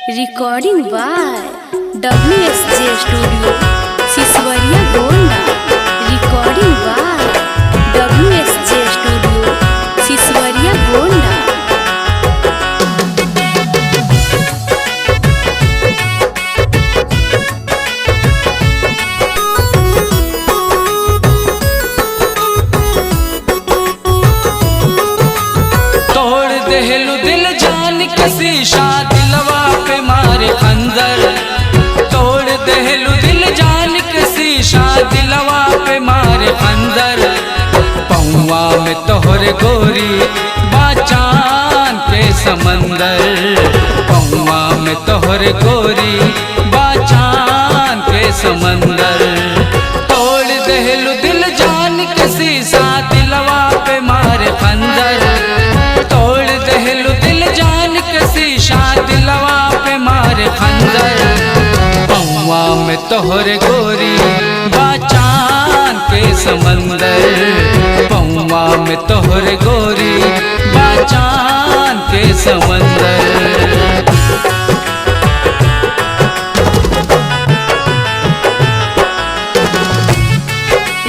Recording by WSJ studio Siswariya Gonda. Recording by WSJ studio Siswariya Gonda. तोड़ देहलू दिल जान के शीशा दिलवा पे मारे खंजर। तोड़ देहलू दिल जान के शीशा दिलवा पे मारे खंजर। पौवा में तोहरे गोरी बाचान के समंदर। पौवा में तोहरे गोरी बाचान के समंदर। तोड़ देहलू दिल जान के शीशा दिलवा पे मारे खंजर। तोड़ देहलू दिल जान के शीशा दिलवा पे मारे खंजर। पौवा में तोहरे गोरी बाचान के समंदर। पौवा में तोहरे गोरी बाचान के समंदर।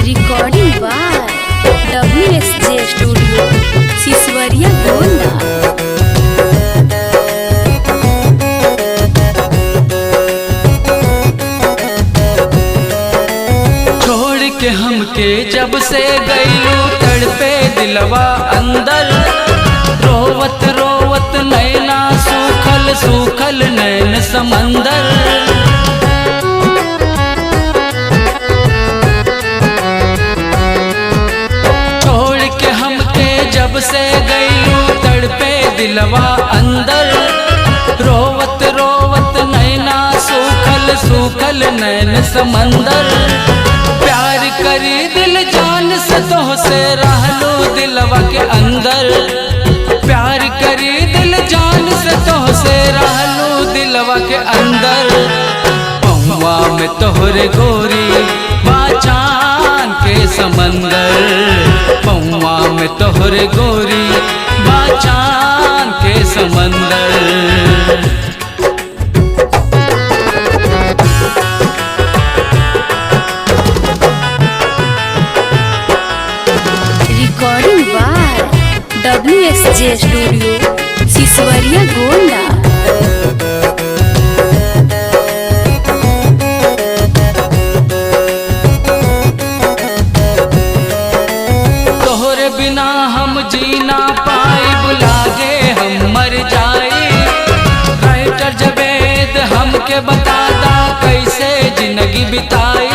Recording by WSJ studio Siswariya Gonda. छोड़ के हमके जब से गईलू तड़पे दिलवा अंदर। रोवत रोवत नैना सूखल सूखल नैन समंदर। छोड़ के हमके जब से गईलू तड़पे दिलवा अंदर। रोवत रोवत नैना सूखल सूखल नैन समंदर। प्यार करी दिल जान से तोह से रहलू दिलवा के अंदर। प्यार करी दिल जान से तोह से रहलू दिलवा के अंदर। पौवा में तोहरे गोरी बाचान के समंदर। पौवा में तोहरे गोरी बाचान के समंदर। Recording by WSJ studio Siswariya Gonda. तोहरे बिना हम जीना पाई बुलागे हम मर जाई। राइटर जवेद हमके बताता कैसे जिंदगी बिताई।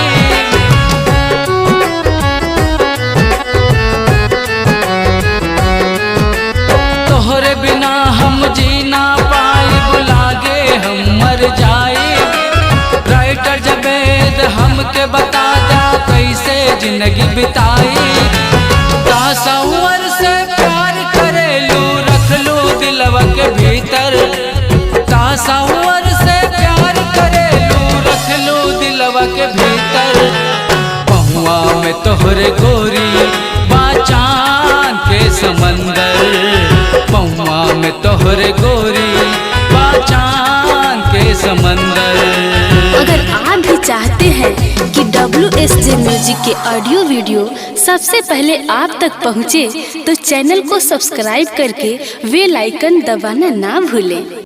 तोहरे बिना हम जीना पाई बुलागे हम मर जाई। राइटर जवेद हमके बताता कैसे जिंदगी बिताई। तासवर से प्यार करेलू रखलू दिलवा के भीतर। तासवर से प्यार करेलू रखलू दिलवा के भीतर। पौवा में तोहरे गोरी बाचान के समंदर। पौवा में तोहरे गोरी बाचान के समंदर। अगर आप भी चाहते हैं कि WSJ म्यूजिक के ऑडियो वीडियो सबसे पहले आप तक पहुंचे, तो चैनल को सब्सक्राइब करके बेल आइकन दबाना ना भूलें।